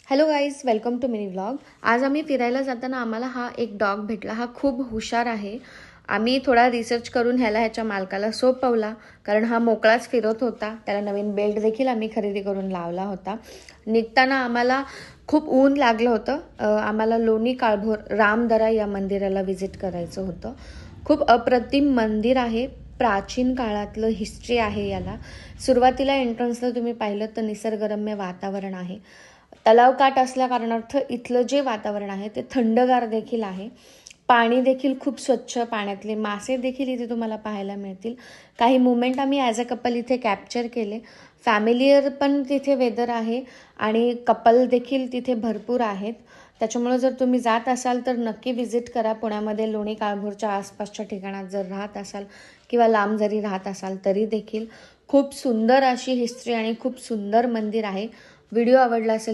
Hello guys, welcome to mini vlog. आज आम्ही फिरायला जाताना आम्हाला हा एक डॉग भेटला. हा खूप हुशार आहे. आम्ही थोडा रिसर्च करून ह्याच्या मालकाला सोपवला, कारण हा मोकळाच फिरत होता. त्याला नवीन बेल्ट देखील आम्ही खरेदी करून लावला होता. निघताना आम्हाला खूप ऊन लागलं होतं. आम्हाला लोणी काळभोर रामदरा या मंदिराला व्हिजिट करायचं होतं. खूप अप्रतिम मंदिर आहे. प्राचीन काळातलं हिस्ट्री आहे याला. सुरुवातीला एंट्रन्सला तुम्ही पाहिलं तर निसर्गरम्य वातावरण आहे. तलावकाठ असल्या कारणार्थ इथलं जे वातावरण आहे ते थंडगार देखील आहे. पाणी देखील खूप स्वच्छ, पाण्यातले मासे देखील इथे तुम्हाला पाहायला मिळतील. काही मुमेंट आम्ही ॲज अ कपल इथे कॅप्चर केले. फॅमिलियर पण तिथे वेदर आहे आणि कपल देखील तिथे भरपूर आहेत. त्याच्यामुळे जर तुम्ही जात असाल तर नक्की व्हिजिट करा. पुण्यामध्ये लोणी काळभोरच्या आसपासच्या ठिकाणात जर राहत असाल किंवा लांब जरी राहत असाल तरी देखील खूप सुंदर अशी हिस्ट्री आणि खूप सुंदर मंदिर आहे. व्हिडिओ आवडला असेल